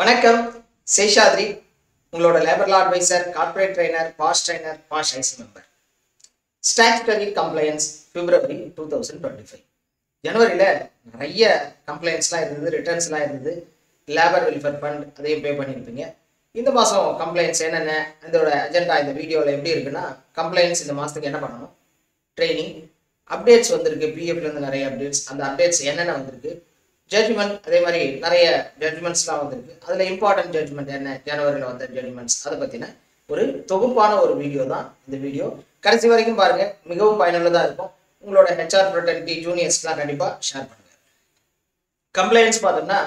வணக்கம். சேஷாத்ரி, உங்களோட labour law adviser, corporate trainer, POSH IC member. Statutory compliance February 2025. ஜனவரியில் நிறைய கம்ப்ளைண்ட்ஸ்லாம் இருந்தது, ரிட்டர்ன்ஸ்லாம் இருந்தது. லேபர் வெல்ஃபேர் ஃபண்ட் அதையும் பே பண்ணியிருப்பீங்க. இந்த மாதம் கம்ப்ளைண்ட்ஸ் என்னென்ன, இதோட அஜெண்டா இந்த வீடியோவில் எப்படி இருக்குன்னா, கம்ப்ளைண்ட்ஸ் இந்த மாதத்துக்கு என்ன பண்ணணும், ட்ரைனிங், அப்டேட்ஸ் வந்திருக்கு, பிஎஃப்லேருந்து நிறைய அப்டேட்ஸ், அந்த அப்டேட்ஸ் என்னென்ன வந்திருக்கு, ஜட்ஜ்மெண்ட், அதே மாதிரி நிறைய ஜட்ஜ்மெண்ட்ஸ்லாம் வந்திருக்கு. அதில் இம்பார்ட்டன்ட் ஜட்ஜ்மெண்ட் என்ன, ஜனவரியில் வந்த ஜட்ஜ்மெண்ட்ஸ், அதை பற்றின ஒரு தொகுப்பான ஒரு வீடியோ தான் இந்த வீடியோ. கடைசி வரைக்கும் பாருங்கள், மிகவும் பயனுள்ளதாக இருக்கும். உங்களோட ஹெச்ஆர் ஃப்ரெட்டர்னிட்டி ஜூனியர்ஸ்லாம் கண்டிப்பாக ஷேர் பண்ணுங்கள். கம்ப்ளைண்ட்ஸ் பார்த்தோம்னா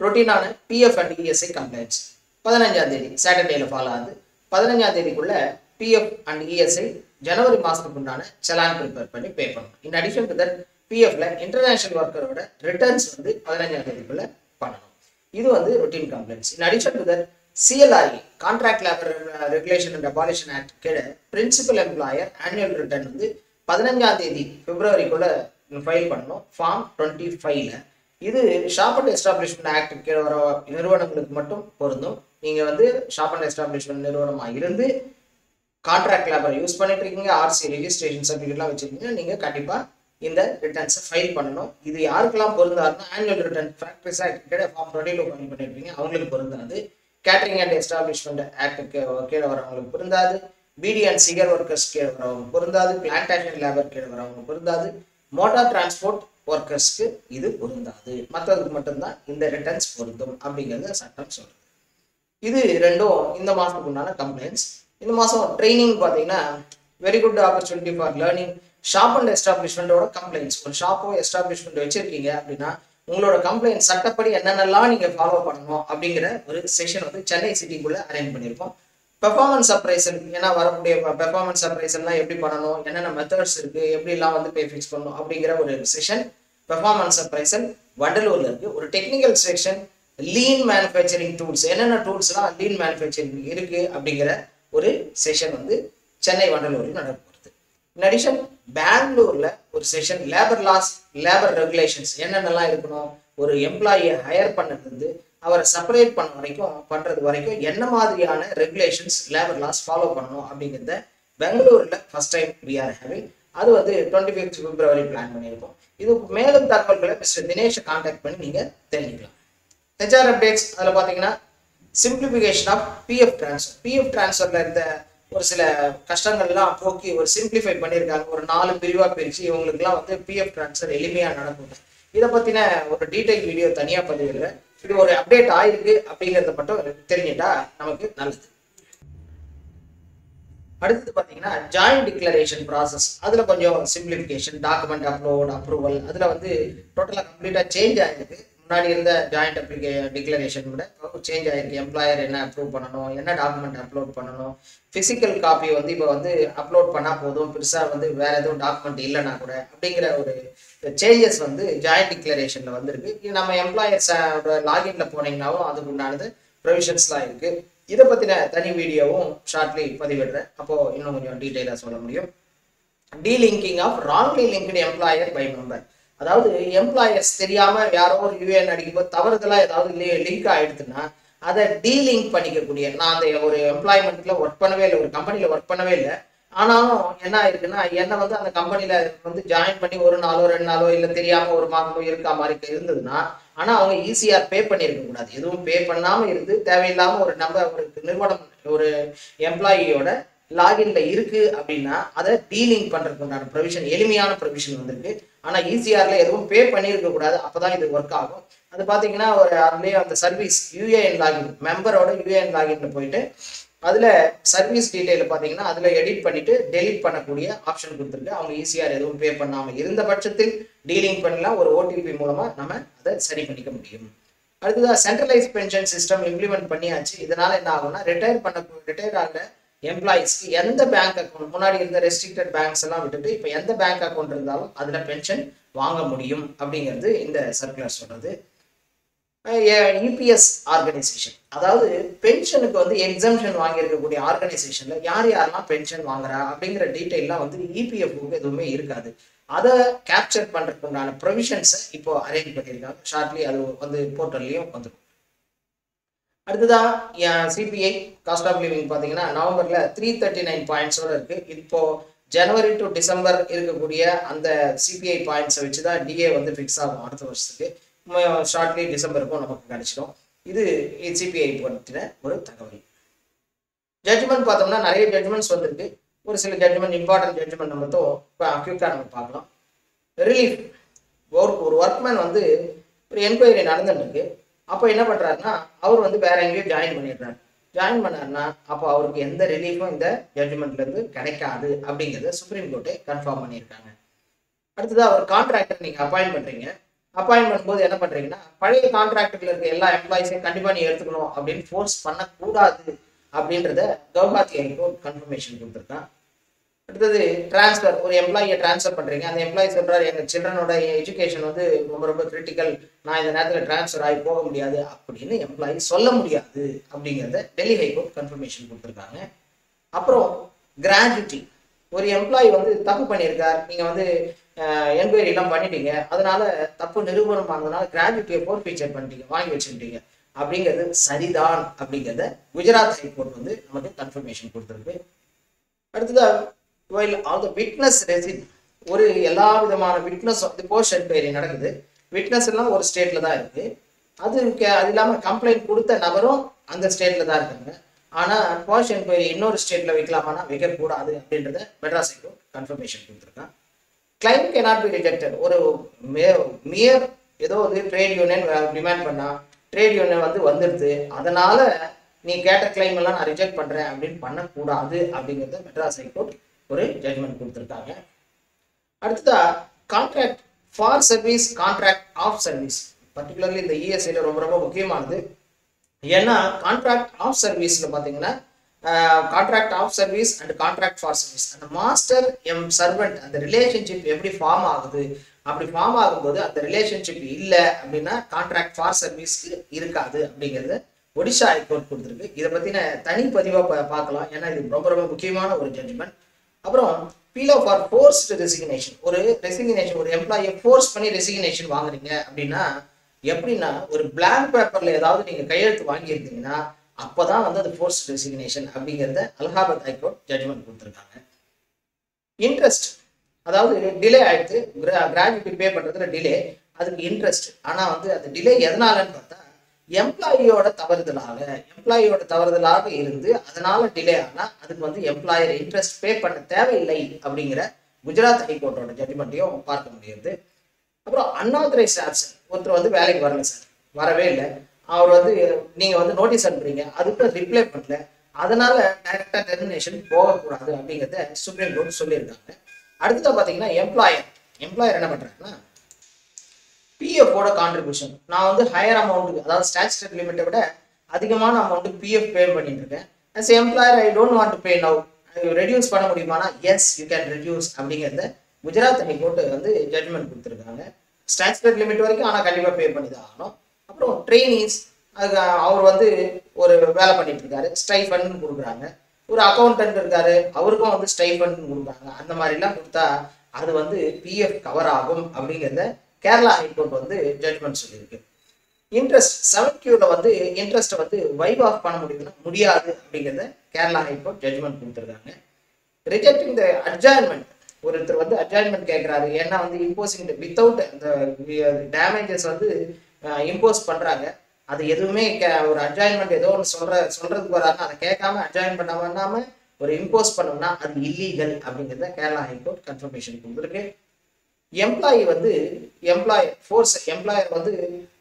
ரொட்டீனான பிஎஃப் அண்ட் இஎஸ்ஐ கம்ப்ளைண்ட்ஸ் 15ஆம் தேதி சாட்டர்டேல ஃபாலோ ஆகுது. 15ஆம் தேதிக்குள்ள பிஎஃப் அண்ட் இஎஸ்ஐ ஜனவரி மாதத்துக்கு உண்டான செலான் ப்ரிப்பேர் பண்ணி பே பண்ணணும். இன் அடிஷன் டு தட் பிஎஃப்ல இன்டர்நேஷனல் ஒர்க்கரோட ரிட்டர்ன்ஸ் 15ஆம் தேதிக்குள்ள பண்ணணும். இது routine complaints. In addition to that CLRA contract labour regulation and abolition act கீழே பிரின்சிபல் எம்ப்ளாயர் ஆனுவல் ரிட்டர்ன் 15ஆம் தேதி பிப்ரவரிக்குள்ள ஃபைல் பண்ணணும். ஃபார்ம் 25ல இது ஷாப் அண்ட் எஸ்டாப்ளிஷ்மெண்ட் ஆக்ட் கீழே வர நிறுவனங்களுக்கு மட்டும் பொருந்தும். நீங்க ஷாப் அண்ட் எஸ்டாப்ளிஷ்மெண்ட் நிறுவனமா இருந்து கான்ட்ராக்ட் லேபர் யூஸ் பண்ணிட்டு இருக்கீங்க, ஆர்சி ரெஜிஸ்ட்ரேஷன் சர்டிஃபிகேட்லாம் வச்சிருக்கீங்க, நீங்க கண்டிப்பா இந்த ரிட்டர்ன்ஸை ஃபைல் பண்ணணும். இது யாருக்கெல்லாம் பொருந்தாருன்னா, ஆனுவல் ரிட்டர்ன் ஃபேக்டரிஸ் ஆக்ட் கீழே ஃபார்ம் 22 ஃபைல் பண்ணிருப்பீங்க, அவங்களுக்கு பொருந்தாது. கேட்டரிங் அண்ட் எஸ்டாப்ளிஷ்மெண்ட் ஆக்டுக்கு கீழே வரவங்களுக்கு பொருந்தாது. பிடி அண்ட் சிகர் ஒர்க்கர்ஸ் கீழே வரவங்க பொருந்தாது. பிளான்டேஷன் லேபர் கீழே வரவங்க பொருந்தாது. மோட்டார் டிரான்ஸ்போர்ட் ஒர்க்கர்ஸ்க்கு இது பொருந்தாது. மற்றதுக்கு மட்டும்தான் இந்த ரிட்டர்ன்ஸ் பொருந்தும் அப்படிங்கிறது சட்டம் சொல்றது. இது ரெண்டும் இந்த மாதத்துக்கு உண்டான கம்ப்ளைண்ட்ஸ். இந்த மாதம் ட்ரைனிங் பார்த்தீங்கன்னா very good opportunity for learning. Shop and எஸ்டாப்ளிஷ்மெண்ட்டோட கம்ப்ளைண்ட்ஸ், ஒரு ஷாப்போ எஸ்டாப்ளிஷ்மெண்ட் வச்சிருக்கீங்க அப்படின்னா உங்களோட கம்ப்ளைண்ட் சட்டப்படி என்னென்னலாம் நீங்கள் ஃபாலோ பண்ணணும் அப்படிங்கிற ஒரு செஷன் சென்னை சிட்டிக்குள்ளே அரேஞ்ச் பண்ணியிருக்கோம். பெர்ஃபார்மன்ஸ் அப்ரைசல், ஏன்னா வரக்கூடிய பெர்ஃபார்மன்ஸ் அப்ரைசல்லாம் எப்படி பண்ணணும், என்னென்ன மெத்தட்ஸ் இருக்குது, எப்படிலாம் பே ஃபிக்ஸ் பண்ணணும் அப்படிங்கிற ஒரு செஷன் பெர்ஃபார்மன்ஸ் அப்ரைசல் வண்டலூரில் இருக்குது. ஒரு technical section lean manufacturing tools, என்னென்ன டூல்ஸ்லாம் லீன் மேனுஃபேக்சரிங் இருக்குது அப்படிங்கிற ஒரு செஷன் சென்னை வண்டலூரில் நடக்க போகிறது. இன் அடிஷன் பெங்களூர்ல ஒரு session labour loss, labour regulations என்னென்னலாம் இருக்கணும், ஒரு எம்ப்ளாயியை ஹையர் பண்ணது அவரை செப்பரேட் பண்றது வரைக்கும் என்ன மாதிரியான ரெகுலேஷன்ஸ் லேபர் லாஸ் ஃபாலோ பண்ணணும் அப்படிங்கிறத பெங்களூர்ல first time we are having. அது 25 பிப்ரவரி பிளான் பண்ணியிருக்கோம். இது மேலும் தகவல்களை மிஸ்டர் தினேஷை கான்டாக்ட் பண்ணி நீங்க தெரிஞ்சுக்கலாம். ஹெச்ஆர் அப்டேட்ஸ் அதில் பார்த்தீங்கன்னா simplification of PF transfer. PF ட்ரான்ஸ்ஃபர்ல இருந்த ஒரு சில கஷ்டங்கள்லாம் போக்கி ஒரு சிம்பிளிஃபை பண்ணியிருக்காங்க. ஒரு 4 பிரிவாக பிரித்து இவங்களுக்குலாம் பிஎஃப் ட்ரான்ஸ்ஃபர் எளிமையாக நடக்கும். இதை பற்றின ஒரு டீட்டெயில் வீடியோ தனியாக பதிவிடுறேன். இது ஒரு அப்டேட் ஆயிருக்கு அப்படிங்கிறத மட்டும் தெரிஞ்சுட்டா நமக்கு நல்லது. அடுத்தது பார்த்தீங்கன்னா ஜாயிண்ட் டிக்ளரேஷன் ப்ராசஸ், அதில் கொஞ்சம் சிம்பிளிஃபிகேஷன், டாக்குமெண்ட் அப்லோட், அப்ரூவல், அதில் டோட்டலாக கம்ப்ளீட்டாக சேஞ்ச் ஆகிருக்கு. முன்னாடி இருந்த ஜாயிண்ட் டிக்ளரேஷன் விட சேஞ்ச் ஆகிருக்கு. எம்ப்ளாயர் என்ன அப்ரூவ் பண்ணணும், என்ன டாக்குமெண்ட் அப்லோட் பண்ணணும், ஃபிசிக்கல் காப்பி இப்போ அப்லோட் பண்ணால் போதும், பெருசாக வேற எதுவும் டாக்குமெண்ட் இல்லைன்னா கூட அப்படிங்கிற ஒரு சேஞ்சஸ் ஜாயிண்ட் டிக்ளரேஷனில் வந்திருக்கு. இது நம்ம எம்ப்ளாயர்ஸ் லாகின்ல போனீங்கன்னாலும் அதுக்கு உண்டானது ப்ரொவிஷன்ஸ்லாம் இருக்குது. இதை பற்றின தனி வீடியோவும் ஷார்ட்லி பதிவிடுறேன், அப்போது இன்னும் கொஞ்சம் டீட்டெயிலாக சொல்ல முடியும். Dealing of wrongly linked employer by member, அதாவது எம்ப்ளாயர்ஸ் தெரியாமல் யாரோ ஒரு யூஏஎன் அடிக்கும்போது தவறுதலாக ஏதாவது லிங்க் ஆகிடுதுன்னா அதை டீலிங்க் பண்ணிக்கக்கூடிய, நான் அந்த ஒரு எம்ப்ளாய்மெண்ட்ல ஒர்க் பண்ணவே இல்லை, ஒரு கம்பெனியில் ஒர்க் பண்ணவே இல்லை, ஆனாலும் என்ன ஆயிருக்குன்னா என்ன அந்த கம்பெனியில் ஜாயின் பண்ணி 1 நாளோ 2 நாளோ இல்லை தெரியாமல் 1 மாதமோ இருக்கா மாதிரி இருந்ததுன்னா, ஆனால் அவங்க ஈஸியாக பே பண்ணியிருக்க கூடாது. எதுவும் பே பண்ணாமல் இருந்து தேவையில்லாமல் ஒரு நிறுவனம் ஒரு எம்ப்ளாயியோட லாகின்ல இருக்கு அப்படின்னா அதை டீலிங் பண்றதுக்கு உண்டான ப்ரொவிஷன், எளிமையான ப்ரொவிஷன் வந்திருக்கு. ஆனா ஈசிஆர்ல எதுவும் பே பண்ணியிருக்க கூடாது, அப்பதான் இது ஒர்க் ஆகும். அது பாத்தீங்கன்னா ஒரு அதுலயே அந்த சர்வீஸ் யூஏஎன் லாகின், மெம்பரோட யூஏஎன் லாகின்ல போயிட்டு அதுல சர்வீஸ் டீடைல் பாத்தீங்கன்னா அதுல எடிட் பண்ணிட்டு டெலிட் பண்ணக்கூடிய ஆப்ஷன் கொடுத்துருக்கு. அவங்க ஈசிஆர் எதுவும் பே பண்ணாம இருந்த பட்சத்தில் டீலிங் பண்ணலாம், ஒரு ஓடிபி மூலமா நம்ம அதை சரி பண்ணிக்க முடியும். அடுத்ததான் சென்ட்ரலைஸ் பென்ஷன் சிஸ்டம் இம்ப்ளிமெண்ட் பண்ணியாச்சு. இதனால என்ன ஆகும்னா ரிட்டையர் ஆகிற எம்ப்ளாயிஸ்க்கு எந்த பேங்க் அக்கௌண்ட், முன்னாடி இருந்த ரெஸ்ட்ரிக்டட் பேங்க்ஸ் எல்லாம் விட்டுட்டு இப்போ எந்த பேங்க் அக்கௌண்ட் இருந்தாலும் அதுல பென்ஷன் வாங்க முடியும் அப்படிங்கிறது இந்த சர்க்குலர் சொல்றது. இபிஎஸ் ஆர்கனைசேஷன், அதாவது பென்ஷனுக்கு எக்ஸம்ஷன் வாங்கியிருக்கக்கூடிய ஆர்கனைசேஷன்ல யார் யாரெல்லாம் பென்ஷன் வாங்குறா அப்படிங்கிற டீட்டெயிலாம் இபிஎஃப்க்கு எதுவுமே இருக்காது. அதை கேப்சர் பண்றதுக்கு உண்டான ப்ரொவிஷன்ஸை இப்போ அரேஞ்ச் பண்ணியிருக்காங்க. ஷார்ட்லி அது போர்ட்டல்லையும் வந்துடும். அடுத்ததா சிபிஐ காஸ்ட் ஆஃப் லிவிங் பார்த்தீங்கன்னா நவம்பர்ல 339 பாயிண்ட்ஸோட இருக்கு. இப்போ ஜனவரி டு டிசம்பர் இருக்கக்கூடிய அந்த சிபிஐ பாயிண்ட்ஸை வச்சு தான் டிஏ வந்து ஃபிக்ஸ் ஆகும் அடுத்த வருஷத்துக்கு. ஷார்ட்லி டிசம்பருக்கும் நமக்கு கிடைச்சிடும். இது சிபிஐ பற்றின ஒரு தகவல். ஜட்ஜ்மெண்ட் பார்த்தோம்னா நிறைய ஜட்ஜ்மெண்ட்ஸ் வந்திருக்கு. ஒரு சில ஜட்ஜ்மெண்ட் இம்பார்ட்டன்ட் ஜட்ஜ்மெண்ட் மட்டும் குயிக்காக நம்ம பார்க்கலாம். ரிலீஃப், ஒரு ஒர்க்மேன் வந்து ஒரு என்கொயரி நடந்துருக்கு. அப்போ என்ன பண்ணுறாருன்னா அவர் வந்து வேற எங்கேயும் ஜாயின் பண்ணிடுறாரு. ஜாயின் பண்ணாருன்னா அப்போ அவருக்கு எந்த ரிலீஃபும் இந்த ஜட்ஜ்மெண்ட்லேருந்து கிடைக்காது அப்படிங்கிறத சுப்ரீம் கோர்ட்டே கன்ஃபார்ம் பண்ணியிருக்காங்க. அடுத்ததாக ஒரு கான்ட்ராக்டர் நீங்கள் அப்பாயிண்ட் பண்ணுறீங்க. அப்பாயிண்ட் பண்ணும்போது என்ன பண்ணுறீங்கன்னா பழைய கான்ட்ராக்டர்ல இருக்க எல்லா எம்ப்ளாயிஸையும் கண்டிப்பாக நீ எடுத்துக்கணும் அப்படின்னு ஃபோர்ஸ் பண்ணக்கூடாது அப்படின்றத கவுஹாத்தி ஹைகோர்ட் கன்ஃபர்மேஷன் கொடுத்துருக்கான். அடுத்தது டிரான்ஸ்ஃபர், ஒரு எம்ப்ளாயியை டிரான்ஸ்ஃபர் பண்ணுறீங்க. அந்த எம்ப்ளாயி சொல்கிறார் எங்கள் சில்ட்ரனோட எஜுகேஷன் வந்து ரொம்ப ரொம்ப கிரிட்டிக்கல், நான் இந்த நேரத்தில் டிரான்ஸ்ஃபர் ஆகி போக முடியாது அப்படின்னு எம்ப்ளாயி சொல்ல முடியாது அப்படிங்கிறத டெல்லி ஹைகோர்ட் கன்ஃபர்மேஷன் கொடுத்துருக்காங்க. அப்புறம் கிராஜுவிட்டி, ஒரு எம்ப்ளாயி வந்து தப்பு பண்ணியிருக்கார், நீங்கள் வந்து என்கொயரிலாம் பண்ணிட்டீங்க, அதனால தப்பு நிரூபணம் ஆனதுனால கிராஜுவிட்டியை ஃபோர்ஃபீச்சர் பண்ணிட்டீங்க, வாங்கி வச்சுக்கிட்டீங்க அப்படிங்கிறது சரிதான் அப்படிங்கிறத குஜராத் ஹைகோர்ட் வந்து நமக்கு கன்ஃபர்மேஷன் கொடுத்துருக்கு. அடுத்ததாக while all the witness resid, ஒரு எல்லா விதமான விட்னஸ் வந்து போஸ்ட் என்கொயரி நடக்குது. விட்னஸ் எல்லாம் ஒரு ஸ்டேட்ல தான் இருக்கு. அது இல்லாமல் கம்ப்ளைண்ட் கொடுத்த நபரும் அந்த ஸ்டேட்ல தான் இருக்காங்க. ஆனால் போஸ்ட் என்கொயரி இன்னொரு ஸ்டேட்ல வைக்கலாமான்னா வைக்கக்கூடாது அப்படின்றத மெட்ராஸ் ஹைகோர்ட் கன்ஃபர்மேஷன் கொடுத்துருக்கான். கிளைம் cannot be rejected, ஒரு மியர் ஏதோ ஒரு ட்ரேட் யூனியன் டிமாண்ட் பண்ணா ட்ரேட் யூனியன் வந்து வந்துடுது, அதனால நீ கேட்ட கிளைம் எல்லாம் நான் ரிஜெக்ட் பண்றேன் அப்படின்னு பண்ணக்கூடாது அப்படிங்கிறத மெட்ராஸ் ஹைகோர்ட் ஒரு ஜட்ஜ்மெண்ட் கொடுத்துருக்காங்க. அடுத்ததா contract for service, contract of service, particularly இந்த இஎஸ்ஐல ரொம்ப ரொம்ப முக்கியமானது. ஏன்னா கான்ட்ராக்ட் ஆஃப் சர்வீஸ்ல பார்த்தீங்கன்னா contract of service and contract for service, அந்த மாஸ்டர் சர்வெண்ட் அந்த ரிலேஷன்ஷிப் எப்படி ஃபார்ம் ஆகுது, அப்படி ஃபார்ம் ஆகும்போது அந்த ரிலேஷன்ஷிப் இல்லை அப்படின்னா கான்ட்ராக்ட் ஃபார் சர்வீஸ்க்கு இருக்காது அப்படிங்கிறது ஒடிஷா ஹைகோர்ட் கொடுத்துருக்கு. இதை பற்றின தனிப்பதிவாக பார்க்கலாம், ஏன்னா இது ரொம்ப ரொம்ப முக்கியமான ஒரு ஜட்ஜ்மெண்ட். அப்புறம் பீலோ ஃபார் ஃபோர்ஸ்டு ரெசிக்னேஷன், ஒரு ரெசிக்னேஷன், ஒரு எம்ப்ளாயை ஃபோர்ஸ் பண்ணி ரெசிக்னேஷன் வாங்குறீங்க அப்படின்னா எப்படின்னா ஒரு பிளாங்க் பேப்பர்ல ஏதாவது நீங்க கையெழுத்து வாங்கியிருந்தீங்கன்னா அப்பதான் வந்து அது ஃபோர்ஸ்டு ரெசிக்னேஷன் அப்படிங்கிறத அலகாபாத் ஹைகோர்ட் ஜட்ஜ்மெண்ட் கொடுத்துருக்காங்க. இன்ட்ரெஸ்ட், அதாவது டிலே ஆயிடுச்சு, கிராஜுவிட்டி பே பண்றதுல டிலே, அதுக்கு இன்ட்ரெஸ்ட். ஆனா வந்து அது டிலே எதனாலன்னு பார்த்தா எம்ப்ளாயியோட தவறுதலாக இருந்து அதனால டிலே ஆனா அதுக்கு வந்து எம்ப்ளாயர் இன்ட்ரெஸ்ட் பே பண்ண தேவையில்லை அப்படிங்கிற குஜராத் ஹைகோர்ட்டோட ஜட்ஜ்மெண்ட்டையும் பார்க்க முடியுது. அப்புறம் அன்ஆத்தரைஸ்ட் ஆப்சன், ஒருத்தர் வந்து வேலைக்கு வரல சார், வரவே இல்லை, அவர் வந்து நீங்க வந்து நோட்டீஸ் அனுப்புறீங்க, அதுக்கு ரிப்ளை பண்ணல, அதனால டைரக்டா டெர்மினேஷன் போகக்கூடாது அப்படிங்கிறத சுப்ரீம் கோர்ட் சொல்லியிருக்காங்க. அடுத்ததா பாத்தீங்கன்னா எம்ப்ளாயர் என்ன பண்றாங்கன்னா பிஎஃப்ஓட கான்ட்ரிபியூஷன், நான் வந்து ஹையர் அமௌண்ட், அதாவது ஸ்டாச்சுட்டரி லிமிட்டை விட அதிகமான அமௌண்ட் பிஎஃப் பே பண்ணிட்டு இருக்கேன். as employer I don't want to pay now, reduce பண்ண முடியுமானா எஸ் யூ கேன் ரெடியூஸ் அப்படிங்கிறத குஜராத் ஹைகோர்ட் வந்து ஜட்ஜ்மெண்ட் கொடுத்துருக்காங்க. ஸ்டாச்சுட்டரி லிமிட் வரைக்கும் ஆனால் கண்டிப்பாக பே பண்ணி தான் ஆகணும். அப்புறம் ட்ரெயினிஸ், அது அவர் வந்து ஒரு வேலை பண்ணிட்டு இருக்காரு, ஸ்டைஃபண்ட் கொடுக்குறாங்க. ஒரு அக்கௌண்டன்ட் இருக்காரு, அவருக்கும் வந்து ஸ்டைஃபண்ட் கொடுக்குறாங்க. அந்த மாதிரிலாம் கொடுத்தா அது வந்து பிஎஃப் கவர் ஆகும் அப்படிங்கிறத கேரளா ஹைகோர்ட் வந்து ஜட்ஜ்மெண்ட் சொல்லியிருக்கு. இன்ட்ரெஸ்ட் 7Qல வந்து இன்ட்ரெஸ்ட்டை வந்து வைவ் ஆஃப் பண்ண முடியாது அப்படிங்கிறத கேரளா ஹைகோர்ட் ஜட்ஜ்மெண்ட் கொடுத்துருக்காங்க. ரிஜெக்டிங் த அட்ஜாயின்மெண்ட், ஒருத்தர் வந்து அட்ஜாயின்மெண்ட் கேட்குறாரு, ஏன்னா வந்து இம்போசிங் வித்தவுட் அந்த டேமேஜஸ் வந்து இம்போஸ் பண்ணுறாங்க, அது எதுவுமே ஒரு அட்ஜாயின்மெண்ட் ஏதோ ஒன்று சொல்றதுக்கு வராதுன்னா அதை கேட்காம அட்ஜாயின் பண்ணாம ஒரு இம்போஸ் பண்ணோம்னா அது இல்லீகல் அப்படிங்கிறத கேரளா ஹைகோர்ட் கன்ஃபர்மேஷன் கொடுத்துருக்கு. எம்ப்ளாயர் வந்து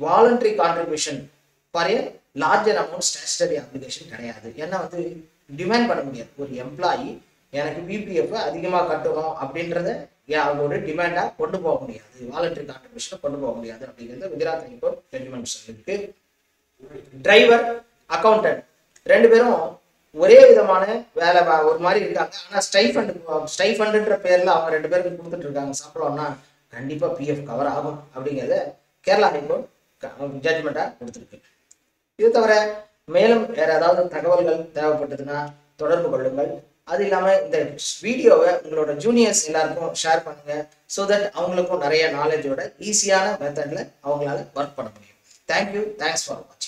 voluntary contribution for a larger amount statutory application கிடையாது. ஏன்னா வந்து டிமாண்ட் பண்ண முடியாது, ஒரு எம்ப்ளாயி எனக்கு பிபிஎஃப் அதிகமாக கட்டணும் அப்படின்றத அவங்களோட டிமாண்டாக கொண்டு போக முடியாது, வாலண்டரி கான்ட்ரிபியூஷனை கொண்டு போக முடியாது அப்படிங்கிறது குஜராத் ஹைகோர்ட் ஜட்ஜ்மெண்ட் சொல்லியிருக்கு. டிரைவர், அக்கௌண்டன்ட் ரெண்டு பேரும் ஒரே விதமான வேலை ஒரு மாதிரி இருக்காங்க, ஆனால் ஸ்டைஃபண்டுன்ற பேர்ல அவங்க ரெண்டு பேருக்கு கொடுத்துட்டு இருக்காங்க சம்பளம்னா கண்டிப்பாக பிஎஃப் கவர் ஆகும் அப்படிங்கிறத கேரளா ஹைகோர்ட் ஜட்ஜ்மெண்ட்டாக கொடுத்துருக்கு. இது தவிர மேலும் வேற ஏதாவது தகவல்கள் தேவைப்பட்டதுன்னா தொடர்பு கொள்ளுங்கள். அது இல்லாமல் இந்த வீடியோவை உங்களோட ஜூனியர்ஸ் எல்லாருக்கும் ஷேர் பண்ணுங்க, ஸோ தட் அவங்களுக்கும் நிறைய நாலேஜோட ஈஸியான மெத்தட்ல அவங்களால ஒர்க் பண்ண முடியும். தேங்க்யூ, தேங்க்ஸ் ஃபார் வாட்சிங்.